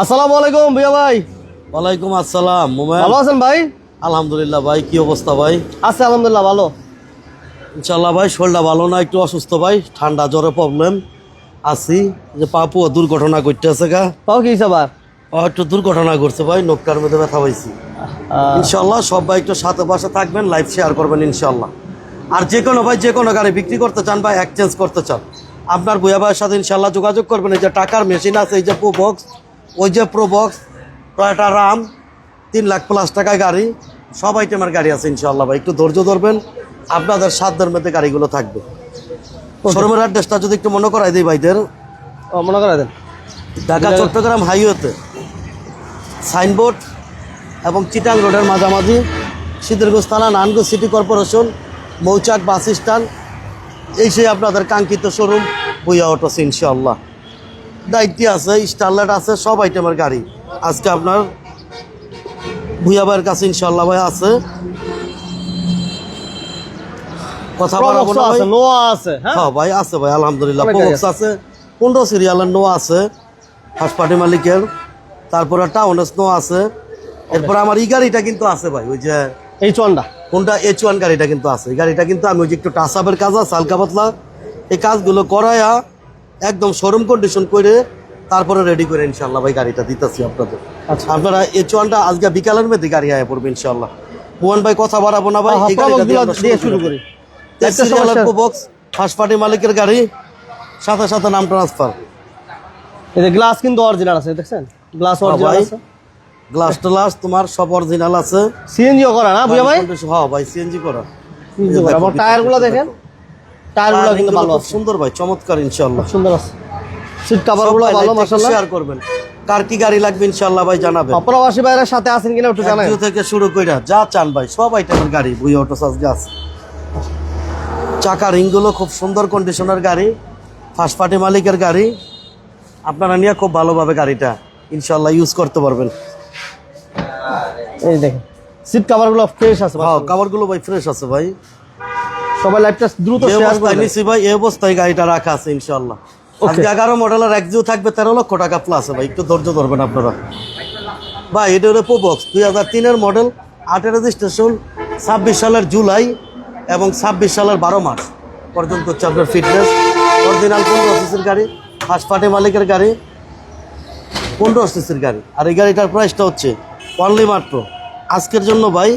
আসসালামু আলাইকুম ভাইয়া ভাই। ওয়ালাইকুম আসসালাম। ভালো আছেন ভাই? আলহামদুলিল্লাহ ভাই, কি অবস্থা ভাই? আছে আলহামদুলিল্লাহ ভালো। ইনশাল্লাহ ভাই, শরীরটা ভালো না, একটু অসুস্থ ভাই, ঠান্ডা জ্বরে প্রবলেম আছি। যে পাপু দুর্ঘটনা ঘটতেছে গা, তাও কি আবার একটু দুর্ঘটনা ঘটছে ভাই, নৌকার মধ্যে ব্যথা পাইছি। ইনশাল্লাহ সব ভাই একটু সাথে পাশে থাকবেন, লাইভ শেয়ার করবেন ইনশাল্লাহ। আর যে কোনো ভাই যে কোনো গাড়ি বিক্রি করতে চান বা এক্সচেঞ্জ করতে চান, আপনার ভূয়া ভাইয়ের সাথে ইনশাল্লাহ যোগাযোগ করবেন। এই যে টাকার মেশিন আছে, এই যে প্রো বক্স, ওই যে pro box, Toyota Ram 3 lakh plus টাকায় গাড়ি, সব আইটেমের গাড়ি আছে ইনশাল্লাহ ভাই। একটু ধৈর্য ধরবেন, আপনাদের সাধ্যের মধ্যে গাড়িগুলো থাকবে। শোরুমের অ্যাড্রেসটা যদি একটু মনে করাই দিই ভাইদের। মনে করে দেন। ঢাকা চট্টগ্রাম হাইওয়েতে সাইনবোর্ড এবং চিটাং রোডের মাঝামাঝি, সিদ্ধিরগঞ্জ থানা, নারায়ণগঞ্জ সিটি কর্পোরেশন, মৌচাক বাস স্ট্যান্ড, এই সেই আপনাদের কাঙ্ক্ষিত শোরুম ভূয়া অটোস ইনশাল্লাহ। দায়িত্ব আছে, স্টারলাইট আছে, সব আইটেমের গাড়ি আজকে আপনার ভূয়া ভাইয়ের কাছে ইনশাল্লাহ ভাই আছে। কথা বলাবো না ভাই, নোয়া আছে। হ্যাঁ ভাই আছে ভাই আলহামদুলিল্লাহ। প্রবক্স আছে, 15 সিরিয়ালের নো আছে ফার্স্ট পার্টি মালিকের, তারপরে টাউনেস নো আছে। এরপর আমার এই গাড়িটা কিন্তু আছে ভাই, ওই যে এই চন্ডা কোনটা H1 গাড়িটা কিন্তু আছে। এই গাড়িটা কিন্তু আমি ওই যে একটু টাচআপের কাজ আছে হালকা পাতলা, এই কাজগুলো করায়া একদম শোরুম কন্ডিশন করে তারপরে রেডি করে ইনশাল্লাহ ভাই গাড়িটা দিতেছি আপনাদের। আচ্ছা, আপনারা H1টা আজকে বিকালের মধ্যে গাড়ি আয়া পড়বে ইনশাল্লাহ। মোহন ভাই কথা বাড়াবো না ভাই, এই গাড়িটা দিয়ে শুরু করি। বক্স ফার্স্ট পার্টি মালিকের গাড়ি, সাথে সাথে নাম ট্রান্সফার। এই যে গ্লাস কিন্তু অরিজিনাল আছে, দেখছেন গ্লাস অরিজিনাল আছে, গ্লাস টলাস তোমার সব অরিজিনাল আছে। সিএনজিও করা না ভূয়া ভাই? হ্যাঁ ভাই সিএনজি করা। এবং টায়ারগুলো দেখেন, টায়ারগুলো কিন্তু ভালো আছে, সুন্দর ভাই, চমৎকার ইনশাআল্লাহ, সুন্দর আছে। সিট কভারগুলো ভালো মাশাআল্লাহ। শেয়ার করবেন, কার কি গাড়ি লাগবে ইনশাআল্লাহ ভাই জানাবেন। প্রবাসী ভাইয়ের সাথে আছেন কিনা একটু জানাবেন। একটু থেকে শুরু কইরা যা চান ভাই, সব আইটেমের গাড়ি ভূয়া অটোস আজকে আছে। চাকা রিংগুলো খুব সুন্দর কন্ডিশনের গাড়ি, ফার্স্ট পার্টি মালিকের গাড়ি, আপনারা নিয়ে খুব ভালোভাবে গাড়িটা ইনশাআল্লাহ ইউজ করতে পারবেন। এই দেখেন সিট কভারগুলো ফ্রেশ আছে। হ্যাঁ কভারগুলো ভাই ফ্রেশ আছে ভাই। সবাই লাইভটা দ্রুত শেয়ার করে নিছি ভাই, এই অবস্থায় গাড়িটা রাখা আছে ইনশাআল্লাহ। আজকে 11 মডেলের এক্সিও থাকবে 13 লক্ষ টাকা প্লাস ভাই, একটু ধৈর্য ধরবেন আপনারা ভাই। এটা হলো প্রোবক্স 2003-এর মডেল, 8 রেজিস্ট্রেশন, 26 সালের জুলাই এবং 26 সালের 12 মার্চ পর্যন্ত হচ্ছে আপনার ফিটনেস। অরিজিনাল 15 সিসির গাড়ি, ফার্স্ট পার্টি মালিকের গাড়ি, 15 সিসির গাড়ি। আর এই গাড়িটার প্রাইসটা হচ্ছে অনলি মাত্র আজকের জন্য ভাই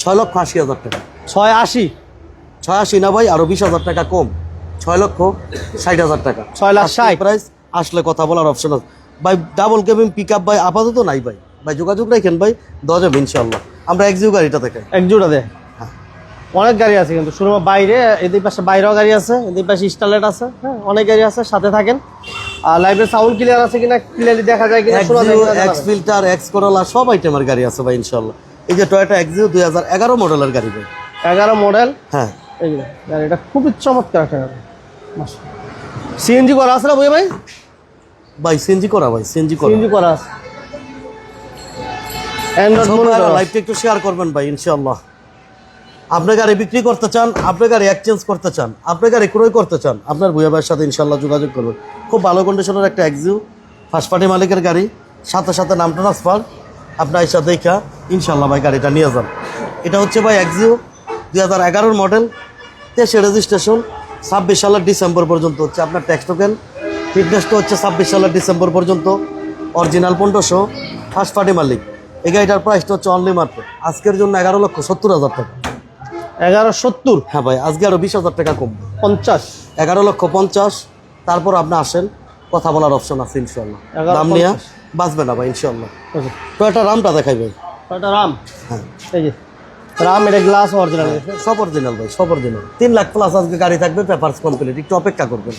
6,80,000 টাকা। 680 না ভাই, আরো 20,000 টাকা কম, 6,60,000 টাকা। 6,60,000 প্রাইস আসলে কথা বলার অপশন আছে ভাই। ডাবল কেবিন পিক আপ ভাই আপাতত নাই ভাই, ভাই যোগাযোগ রাখেন ভাই, দেওয়া যাবে ইনশাল্লাহ। আমরা এক্সিও গাড়িটা দেখাই, একজোড়া দেয়। অনেক গাড়ি আছে কিন্তু শুরু বাইরে, এদের পাশে বাইরেও গাড়ি আছে, এদের পাশে স্টারলাইট আছে, হ্যাঁ অনেক গাড়ি আছে। সাথে থাকেন। আর লাইভের সাউন্ড ক্লিয়ার আছে কিনা, ক্লিয়ারলি দেখা যায় কিনা, শোনা যায় কিনা। এক্স ফিল্টার, এক্স করোলা সব আইটেমের গাড়ি আছে ভাই ইনশাল্লাহ। এই যে টয়োটা এক্সিও 2011 মডেলের গাড়ি ভাই, 11 মডেল। হ্যাঁ এই যে গাড়িটা খুবই চমৎকার একটা গাড়ি। সিএনজি করা আছে না ভাই? ভাই সিএনজি করা, ভাই সিএনজি করা আছে। Android monitor. লাইভটা একটু শেয়ার করবেন ভাই ইনশাআল্লাহ। আপনি গাড়ি বিক্রি করতে চান, আপনি গাড়ি এক্সচেঞ্জ করতে চান, আপনি গাড়ি ক্রয় করতে চান, আপনার ভূয়া ভাইয়ের সাথে ইনশাআল্লাহ যোগাযোগ করবেন। খুব ভালো কন্ডিশনের একটা এক্সিও, ফার্স্ট পার্টি মালিকের গাড়ি, সাথে সাথে নাম ট্রান্সফার। আপনার এসে দেখা ইনশাআল্লাহ ভাই গাড়িটা নিয়ে যান। এটা হচ্ছে ভাই এক্সিও 2011 মডেল, 23 রেজিস্ট্রেশন, 26 সালের ডিসেম্বর পর্যন্ত হচ্ছে আপনার ট্যাক্স টোকেন। ফিটনেসটা হচ্ছে 26 সালের ডিসেম্বর পর্যন্ত, অরিজিনাল 1500, ফার্স্ট পার্টি মালিক। এই গাড়িটার প্রাইসটা হচ্ছে অনলি মাত্র আজকের জন্য 11,70,000 টাকা। 11,70? হ্যাঁ ভাই, আজকে আরো 20,000 টাকা কম, 50। 11,50,000। তারপর আপনি আসেন, কথা বলার অপশন আছে ইনশাল্লাহ, দাম নিয়ে বাঁচবে না ভাই ইনশাল্লাহ। টয়োটা রামটা দেখাই ভাই। টয়োটা রাম, হ্যাঁ এই যে রাম, এটা গ্লাস অরিজিনাল, সব অরিজিনাল ভাই, সব অরিজিনাল। 3 লাখ প্লাস আজকে গাড়ি থাকবে, পেপারস কমপ্লিট, একটু অপেক্ষা করবেন।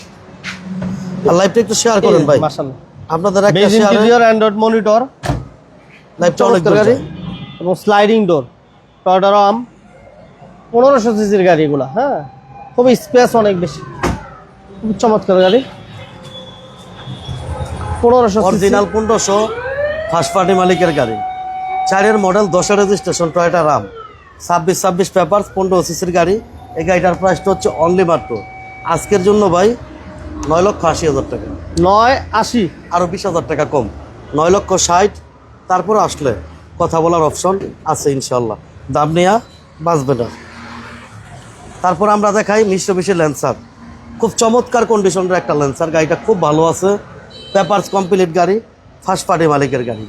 আর লাইভটা একটু শেয়ার করেন ভাই, মাশাআল্লাহ। আপনাদের একটা বেজ ইন্টেরিয়র, অ্যান্ড্রয়েড মনিটর, লাইভটা অনেক গাড়ি এবং স্লাইডিং ডোর। টয়োটা রাম 1500 সিসির গাড়ি এগুলা, হ্যাঁ খুবই স্পেস অনেক বেশি, খুব চমৎকার গাড়ি। 1500 অরিজিনাল 1500, ফার্স্ট পার্টি মালিকের গাড়ি, 4-এর মডেল, 10-এর রেজিস্ট্রেশন, টয়োটা রাম, 26 পেপারস, 15 সিসির গাড়ি। এই গাড়িটার প্রাইসটা হচ্ছে অনলি মাত্র আজকের জন্য ভাই 9,80,000 টাকা। 980, আরো 20,000 টাকা কম। 9,60,000। তারপর আসলে কথা বলার অপশন আছে ইনশাল্লাহ, দাম নেওয়া বাঁচবে না। তারপর আমরা দেখাই মিশ্রবিশি ল্যান্সার, খুব চমৎকার কন্ডিশনের একটা ল্যান্সার। গাড়িটা খুব ভালো আছে, পেপারস কমপ্লিট গাড়ি, ফার্স্ট পার্টি মালিকের গাড়ি।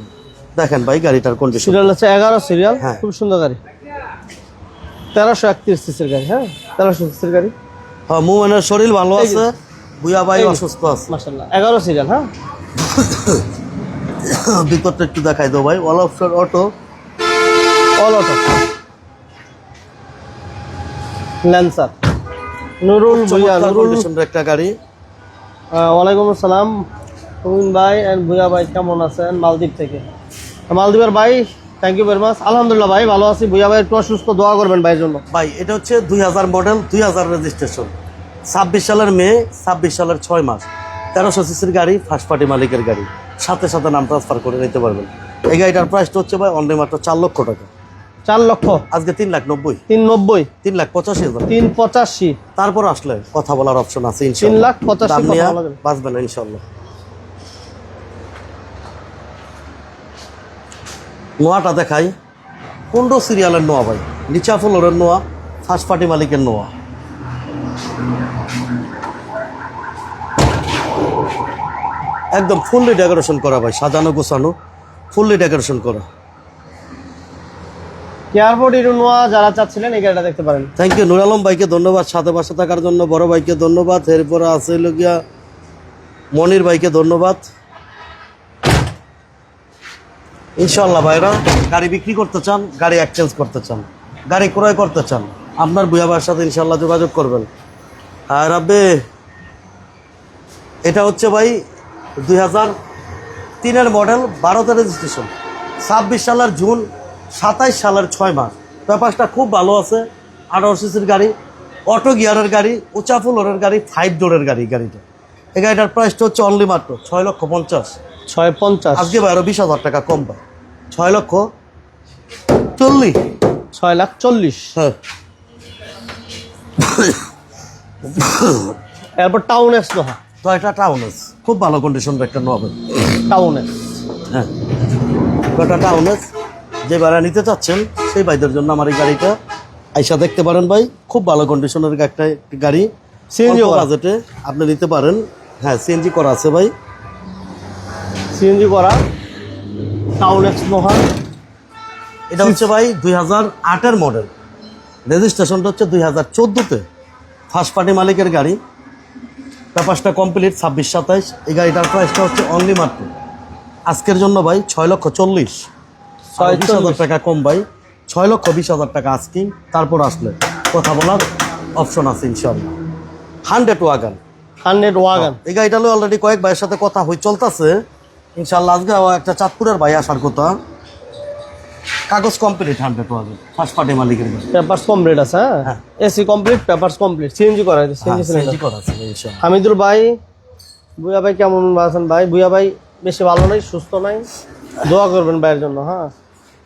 দেখেন ভাই গাড়িটার কন্ডিশন। সিরিয়াল হচ্ছে 11 সিরিয়াল, হ্যাঁ। খুব সুন্দর গাড়ি। 1331 সিসির গাড়ি, হ্যাঁ 1300 সিসির গাড়ি। হ্যাঁ, মুমিনের শরীর ভালো আছে, বুয়া ভাই অসুস্থ আছে। মাশাআল্লাহ 11 সিরিয়াল, হ্যাঁ। ভিতরটা একটু দেখাই দাও ভাই, all option auto, all auto lancer. Nurul Bhuiyan, Nurul কন্ডিশনের একটা গাড়ি। ওয়ালাইকুম আসসালাম মুমিন ভাই এন্ড ভুইয়া ভাই, কেমন আছেন? মালদ্বীপ থেকে। মালদ্বীপের ভাই, থ্যাংক ইউ ভেরি মাচ। আলহামদুলিল্লাহ ভাই, ভালো আছি। ভুইয়া ভাই একটু অসুস্থ, দোয়া করবেন ভাইয়ের জন্য। ভাই এটা হচ্ছে 2000 মডেল, 2000 রেজিস্ট্রেশন, 26 সালের মে, 26 সালের 6 মাস, 1300 সিসির গাড়ি, ফার্স্ট পার্টি মালিকের গাড়ি, সাথে সাথে নাম ট্রান্সফার করে নিতে পারবেন। এই গাড়িটার প্রাইসটা হচ্ছে ভাই অনলি মাত্র 4 লক্ষ টাকা। 4 লক্ষ, আজকে 3,90,000, 390, 3,85,000। 385, তারপর আসলে কথা বলার অপশন আছে 385,000 দাম নিয়ে কথা বলা যাবে। বাঁচবে না ইনশাল্লাহ। নোয়াটা দেখাই, 15 সিরিয়ালের নোয়া ভাই, নিচা ফ্লোরের নোয়া, ফার্স্ট পার্টি মালিকের নোয়া। একদম ফুললি ডেকোরেশন করা ভাই, সাজানো গোছানো, ফুললি ডেকোরেশন করা। এয়ারপোর্ট ইরুনোয়া যারা চাচ্ছিলেন এই গাড়িটা দেখতে পারেন। থ্যাংক ইউ নুর আলম ভাইকে ধন্যবাদ, সাথে পাশে থাকার জন্য। বড় ভাইকে ধন্যবাদ। এরপরে আছে হলো গিয়া মনির ভাইকে ধন্যবাদ। ইনশাল্লাহ ভাইরা গাড়ি বিক্রি করতে চান, গাড়ি এক্সচেঞ্জ করতে চান, গাড়ি ক্রয় করতে চান, আপনার ভুয়া ভাইয়ের সাথে ইনশাল্লাহ যোগাযোগ করবেন। আর আব্বে এটা হচ্ছে ভাই 2003-এর মডেল, 12তে রেজিস্ট্রেশন, 26 সালের জুন, 27 সালের 6 মাস। পেপারসটা খুব ভালো আছে, 18 সিসির গাড়ি, অটো গিয়ারের গাড়ি, উঁচা ফ্লোরের গাড়ি, 5 ডোরের গাড়ি। গাড়িটা, এই গাড়িটার প্রাইসটা হচ্ছে অনলি মাত্র 6,50,000। 650, আজকে ভাই আরো 20,000 টাকা কম পায়, 6,40,000। 6,40,000। হ্যাঁ, এরপর টাউন এক্স নোহা, তো এটা টাউনেস, খুব ভালো কন্ডিশনের একটা নোয়া। টাউন এক্স, হ্যাঁ, এটা টাউনেস। যে ভাড়া নিতে চাচ্ছেন সেই ভাইদের জন্য আমার এই গাড়িটা আইসা দেখতে পারেন ভাই, খুব ভালো কন্ডিশনের একটা গাড়ি, সিএনজি বাজেটে আপনি নিতে পারেন। হ্যাঁ, সিএনজি করা আছে ভাই, সিএনজি করা টাউন এক্স নোহা। এটা হচ্ছে ভাই 2008-এর মডেল, রেজিস্ট্রেশনটা হচ্ছে 2014-তে, ফার্স্ট পার্টি মালিকের গাড়ি, পেপারসটা কমপ্লিট, 26-27। এই গাড়িটার প্রাইসটা হচ্ছে অনলি মাত্র আজকের জন্য ভাই 6,40,000, 20,000 টাকা কম ভাই, 6,20,000 টাকা আজকে। তারপর আসলে কথা বলার অপশন আছে ইনশাল্লাহ। 100 ওয়াগান, 100 ওয়াগান। এই গাড়িটা অলরেডি কয়েক ভাইয়ের সাথে কথা হয়ে চলতেছে ইনশাল্লাহ। আজকে একটা চাঁদপুরের ভাই আসার কথা, কাগজ কমপ্লিট, 100 ওয়াগান, ফার্স্ট পার্টি মালিকের গাড়ি, পেপারস কমপ্লিট আছে, হ্যাঁ AC complete, papers complete, CNG করা আছে, সিএনজি সিএনজি করা আছে ইনশাল্লাহ। হামিদুল ভাই, ভুইয়া ভাই কেমন আছেন ভাই? ভুইয়া ভাই বেশি ভালো নাই, সুস্থ নাই, দোয়া করবেন ভাইয়ের জন্য। হ্যাঁ,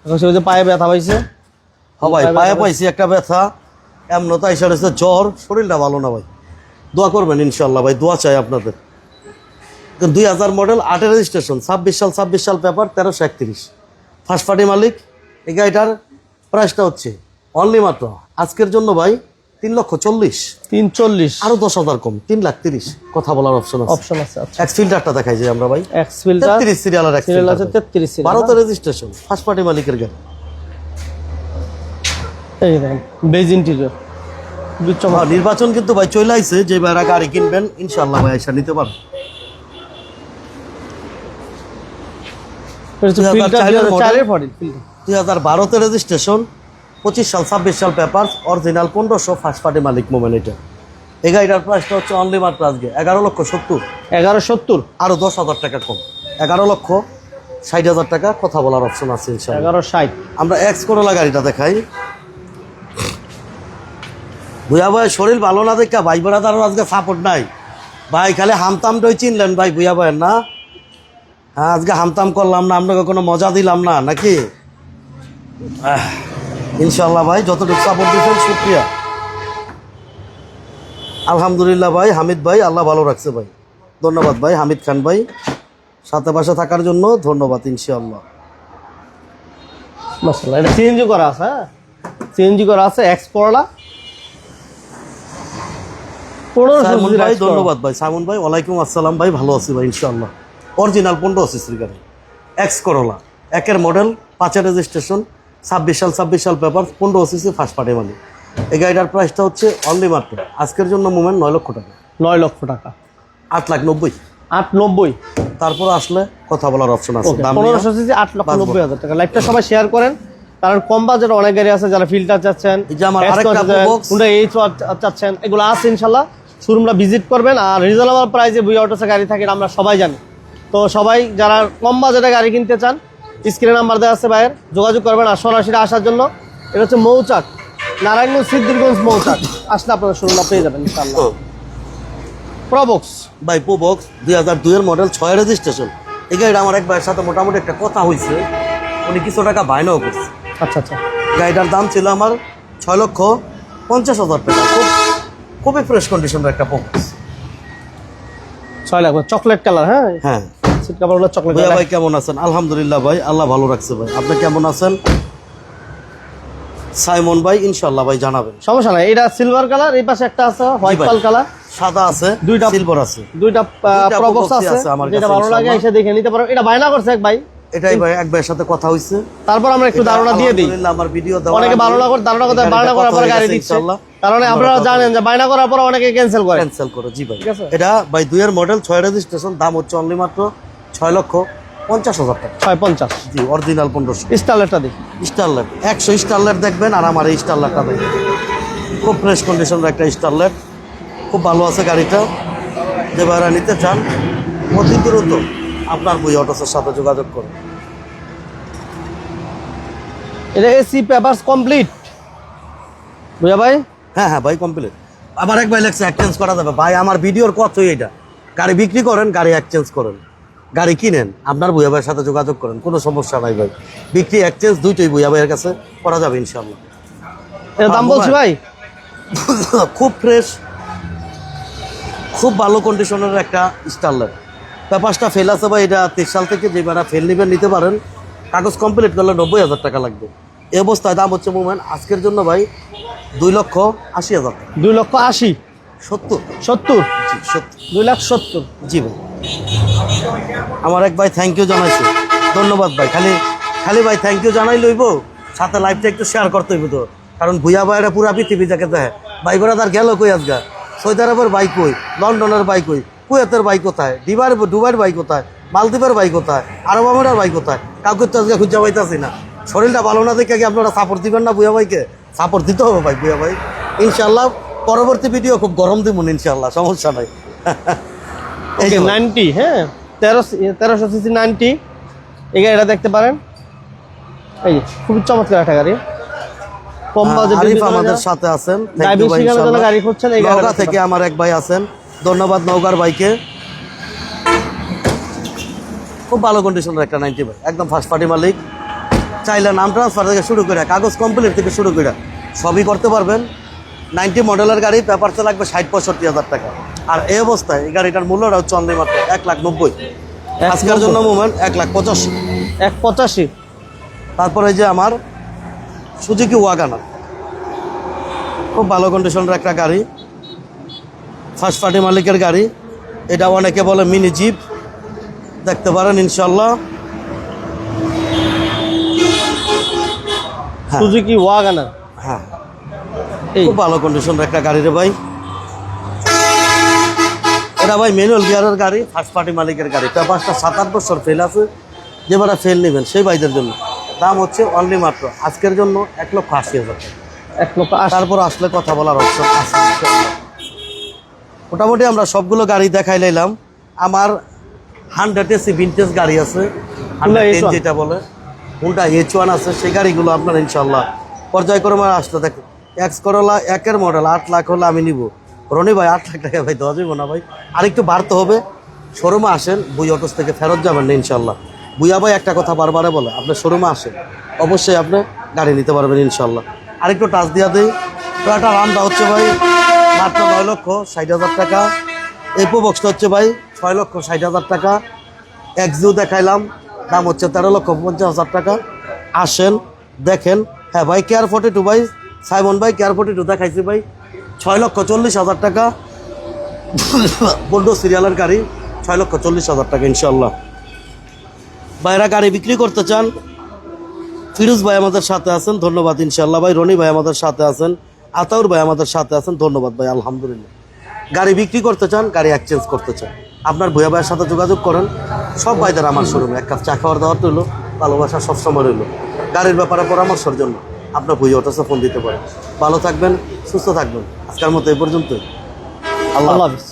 এখন সে যে পায়ে ব্যথা পাইছে। ভাই পায়ে পাইছি একটা ব্যথা, এমন তো আইসা রয়েছে জ্বর, শরীরটা ভালো না ভাই, দোয়া করবেন ইনশাল্লাহ ভাই, দোয়া চাই আপনাদের। 2000 মডেল, 8-এর রেজিস্ট্রেশন, 26 সাল পেপার, 1331, ফার্স্ট পার্টি মালিক। এই গাড়িটার প্রাইসটা হচ্ছে অনলি মাত্র আজকের জন্য ভাই 3,40,000, 340, আরো 10,000 কম, 3,30,000। কথা বলার অপশন আছে। অপশন আছে। আচ্ছা, এক্স ফিল্টারটা দেখাই যে আমরা ভাই, এক্স ফিল্টার 33 সিরিয়ালের এক্স সিরিয়াল আছে, ফিল্টার, 33 সিরিয়াল, 12তে রেজিস্ট্রেশন, ফার্স্ট পার্টি মালিকের গাড়ি। এই দেখেন বেজ ইন্টেরিয়র, হ্যাঁ, নির্বাচন কিন্তু ভাই চলে আইছে, যে ভাইরা গাড়ি কিনবেন ইনশাআল্লাহ ভাই আইসা নিতে পারেন। 2012-তে রেজিস্ট্রেশন, 25 সাল 26 সাল পেপার, অরিজিনাল 1500, ফার্স্ট পার্টি মালিক মোমেন্ট। এটা এই গাড়িটার প্রাইসটা হচ্ছে অনলি মাত্র আজকে 11,70,000, 1170, আরো 10,000 টাকা কম, 11,60,000 টাকা। কথা বলার অপশন আছে ইনশাআল্লাহ। 1160। আমরা এক্স করোলা গাড়িটা দেখাই। ভুয়া ভাই শরীর ভালো না দেখা ভাই বোনাদারও আজকে সাপোর্ট নাই ভাই, খালি হামতামটাই চিনলেন ভাই ভুয়া ভাইয়ের না। হ্যাঁ, আজকে হামতাম করলাম না, আপনাকে কোনো মজা দিলাম না নাকি? ইনশাল্লাহ ভাই যতটুকু সাপোর্ট দিচ্ছেন শুক্রিয়া, আলহামদুলিল্লাহ ভাই। হামিদ ভাই, আল্লাহ ভালো রাখছে ভাই, ধন্যবাদ ভাই। হামিদ খান ভাই, সাথে পাশে থাকার জন্য ধন্যবাদ ইনশাআল্লাহ। মাশাআল্লাহ, এটা সিএনজি করা আছে, হ্যাঁ সিএনজি করা আছে, এক্স করলা 1500 সাইমন সিসির ভাই X Corolla। ধন্যবাদ ভাই। সাইমন ভাই ওয়ালাইকুম আসসালাম ভাই, ভালো আছি ভাই ইনশাআল্লাহ। অরিজিনাল 15 সিসির গাড়ি এক্স করোলা, একের মডেল, 5-এর রেজিস্ট্রেশন, 26 সাল পেপার, 15 সিসি ফার্স্ট পার্টি মালিক। এই গাড়িটার প্রাইসটা হচ্ছে অনলি মাত্র আজকের জন্য মোমেন্ট 9 লক্ষ টাকা, 9 লক্ষ টাকা, 8,90,000। 890। তারপর আসলে কথা বলার অপশন আছে। ওকে, দাম 1500 সিসি 8,90,000 টাকা। লাইভটা সবাই শেয়ার করেন, কারণ কম বাজেটে অনেক গাড়ি আছে, যারা ফিল্টার চাচ্ছেন, এই যে আমার আরেকটা box। Honda H1 চাচ্ছেন, এগুলো আছে ইনশাআল্লাহ। শোরুমটা ভিজিট করবেন। আর রিজনেবল প্রাইসে ভুইয়া অটোসে গাড়ি থাকে এটা আমরা সবাই জানি। তো সবাই যারা কম বাজেটে গাড়ি কিনতে চান, স্ক্রিনে নাম্বার দেওয়া আছে ভাইয়ের, যোগাযোগ করবেন। আর সরাসরি আসার জন্য এটা হচ্ছে মৌচাক, নারায়ণগঞ্জ সিদ্ধিরগঞ্জ মৌচাক, আসলে আপনারা শোরুমটা পেয়ে যাবেন ইনশাআল্লাহ। প্রবক্স ভাই প্রবক্স 2002 এর মডেল, 6 রেজিস্ট্রেশন। এই গাড়িটা আমার এক ভাইয়ের সাথে মোটামুটি একটা কথা হয়েছে, উনি কিছু টাকা বায়নাও করছে। আচ্ছা আচ্ছা, গাড়িটার দাম ছিল আমার 6,50,000 টাকা। খুবই ফ্রেশ কন্ডিশনের একটা প্রবক্স। 6 লাখ, চকলেট কালার, হ্যাঁ হ্যাঁ সিট কাভারগুলো চকলেট ভাইয়া কালার। ভাই কেমন আছেন? আলহামদুলিল্লাহ ভাই, আল্লাহ ভালো রাখছে ভাই। আপনি কেমন আছেন সাইমন ভাই? ইনশাআল্লাহ ভাই জানাবেন, সমস্যা নাই। এটা সিলভার কালার, এই পাশে একটা আছে হোয়াইট ভাই। পাল কালার, সাদা আছে, দুইটা সিলভার আছে, দুইটা প্রবক্স প্রবক্সই আছে, আছে আমার যেটা কাছে ভালো লাগে ইনশাআল্লাহ। এসে দেখে নিতে পারো। এটা বায়না করছে এক ভাই, এটাই ভাই এক ভাইয়ের সাথে কথা হয়েছে। তারপর আমরা একটু ধারণা দিয়ে দিই। আলহামদুলিল্লাহ আমার ভিডিও দেওয়া অনেকে বায়না করতে বায়না করার পরে গাড়ি দিচ্ছে, কারণ আপনারা জানেন যে বায়না করার পর অনেকে ক্যান্সেল করে। ক্যান্সেল করো জি ভাই। ঠিক আছে। এটা ভাই 2 এর মডেল, 6 রেজিস্ট্রেশন, দাম হচ্ছে অনলি মাত্র 6,50,000 টাকা। 650 জি অরিজিনাল 1500 স্টারলেটটা দেখি। স্টারলেট 100 স্টারলেট দেখবেন, আর আমার এই স্টারলেটটা দেখবেন। খুব ফ্রেশ কন্ডিশনের একটা স্টারলেট, খুব ভালো আছে গাড়িটা। যে ভাড়া নিতে চান অতি দ্রুত আপনার বই অটোসের সাথে যোগাযোগ করুন। এটা এসি পেপারস কমপ্লিট বুঝা ভাই? হ্যাঁ হ্যাঁ ভাই কমপ্লিট। আবার এক ভাই লেখছে এক্সচেঞ্জ করা যাবে। ভাই আমার ভিডিওর কথাই এটা, গাড়ি বিক্রি করেন, গাড়ি এক্সচেঞ্জ করেন, গাড়ি কিনেন, আপনার ভুইয়া ভাইয়ের সাথে যোগাযোগ করেন, কোনো সমস্যা নাই ভাই। বিক্রি এক্সচেঞ্জ দুইটাই ভুইয়া ভাইয়ের কাছে করা যাবে ইনশাআল্লাহ। এর দাম বলছি ভাই, খুব ফ্রেশ, খুব ভালো কন্ডিশনের একটা স্টারলাইট। পেপারসটা ফেল আছে ভাই, এটা 23 সাল থেকে যে বেড়া ফেল নেবেন নিতে পারেন। কাগজ কমপ্লিট করলে 90,000 টাকা লাগবে। এই অবস্থায় দাম হচ্ছে মোমেন্ট আজকের জন্য ভাই 2,80,000 টাকা। 2,80,000 70 70 জি 70 2,70,000। জি ভাই। আমার এক ভাই থ্যাংক ইউ জানাইছে, ধন্যবাদ ভাই। খালি ভাই থ্যাংক ইউ জানাই লইব, সাথে লাইভটা একটু শেয়ার করতে হইব তো, কারণ ভুইয়া ভাইরা পুরা পৃথিবী যাকে দেখে। ভাই বেড়া তার গেল কই আজগা, সৌদি আরবের বাইক কই, লন্ডনের বাইক কই, কুয়েতের বাইক কোথায়, দুবাইয়ের বাইক কোথায়, মালদ্বীপের বাইক কোথায়, আরব আমিরাতের বাইক কোথায়, কাউকে তো আজকে খুঁজা পাইতাছি না। শরীরটা ভালো না দেখে কি আপনারা সাপোর্ট দিবেন না ভুইয়া ভাইকে? সাপোর্ট দিতে হবে ভাই ভুইয়া ভাই। ইনশাল্লাহ পরবর্তী ভিডিও খুব গরম দিবন ইনশাল্লাহ, সমস্যা নাই। এই যে 90, হ্যাঁ 1300 সিসি 90, এই গাড়িটা দেখতে পারেন। এই যে খুবই চমৎকার একটা গাড়ি, কম বাজেটের আরিফ ভিতরে আমাদের যা- সাথে আছেন, ড্রাইভিং শেখানোর জন্য গাড়ি খুঁজছেন, এই গাড়িটা নওগাঁ দেখতে থেকে আমার এক ভাই আছেন, ধন্যবাদ নওগাঁর ভাইকে। খুব ভালো কন্ডিশনের একটা 90 ভাই, একদম ফার্স্ট পার্টি মালিক। চাইলে নাম ট্রান্সফার থেকে শুরু করে কাগজ কমপ্লিট থেকে শুরু করে সবই করতে পারবেন। 90 মডেলের গাড়ি, পেপারসে লাগবে 60-65,000 টাকা। আর এই অবস্থায় এই গাড়িটার মূল্যটা হচ্ছে অনলি মাত্র 1,90,000। আজকের জন্য মোমেন্ট 1,85,000। 185। তারপরে এই যে আমার সুজুকি ওয়াগানার, খুব ভালো কন্ডিশনের একটা গাড়ি, ফার্স্ট পার্টি মালিকের গাড়ি। এটা অনেকে বলে মিনি জিপ, দেখতে পারেন ইনশাল্লাহ। হ্যাঁ। সুজুকি ওয়াগনার, হ্যাঁ এই খুব ভালো কন্ডিশনের একটা গাড়ি রে ভাই। এটা ভাই ম্যানুয়াল গিয়ারের গাড়ি, ফার্স্ট পার্টি মালিকের গাড়ি। পেপারসটা 7-8 বছর ফেল আছে, যে ভাড়া ফেল নেবেন সেই ভাইদের জন্য দাম হচ্ছে অনলি মাত্র আজকের জন্য 1,80,000 টাকা। 1,80,000। তারপর আসলে কথা বলার অপশন আছে ইনশাআল্লাহ। মোটামুটি আমরা সবগুলো গাড়ি দেখাই লাইলাম। আমার 100 এসি ভিনটেজ গাড়ি আছে, 110 H1 যেটা বলে, Honda H1 আছে, সেই গাড়িগুলো আপনার ইনশাল্লাহ পর্যায়ক্রমে আসলে দেখেন। এক্স করোলা 1 মডেল 8 লাখ হলে আমি নিব। রনি ভাই 8 লাখ টাকা ভাই দেওয়া যাবে না ভাই, আরেকটু বাড়তে হবে। শোরুমে আসেন, বুই অটোস থেকে ফেরত যাবেন না ইনশাল্লাহ। বুইয়া ভাই একটা কথা বারবারে বলে, আপনি শোরুমে আসেন, অবশ্যই আপনি গাড়ি নিতে পারবেন ইনশাল্লাহ। আরেকটু টাচ দিয়া দেই, টয়োটা রামটা হচ্ছে ভাই মাত্র 9,60,000 টাকা। এই প্রবক্সটা হচ্ছে ভাই 6,60,000 টাকা। এক্সিও দেখাইলাম, দাম হচ্ছে 13,50,000 টাকা। আসেন দেখেন। হ্যাঁ ভাই, কেয়ার 42 ভাই, সাইমন ভাই কেয়ার 42 দেখাইছি ভাই, 6,40,000 টাকা। বন্ডো সিরিয়ালের গাড়ি, 6,40,000 টাকা ইনশাল্লাহ। ভাইরা গাড়ি বিক্রি করতে চান, ফিরোজ ভাই আমাদের সাথে আছেন, ধন্যবাদ ইনশাল্লাহ ভাই। রনি ভাই আমাদের সাথে আছেন, আতাউর ভাই আমাদের সাথে আছেন, ধন্যবাদ ভাই, আলহামদুলিল্লাহ। গাড়ি বিক্রি করতে চান, গাড়ি এক্সচেঞ্জ করতে চান, আপনার ভূয়া ভাইয়ের সাথে যোগাযোগ করেন। সব ভাইদের আমার শোরুমে এক কাপ চা খাওয়ার দাওয়ার রইল, ভালোবাসা সবসময় রইল। গাড়ির ব্যাপারে পরামর্শের জন্য আপনার ভূয়া অটোসে ফোন দিতে পারেন। ভালো থাকবেন, সুস্থ থাকবেন। আজকের মতো এই পর্যন্তই। আল্লাহ হাফিজ।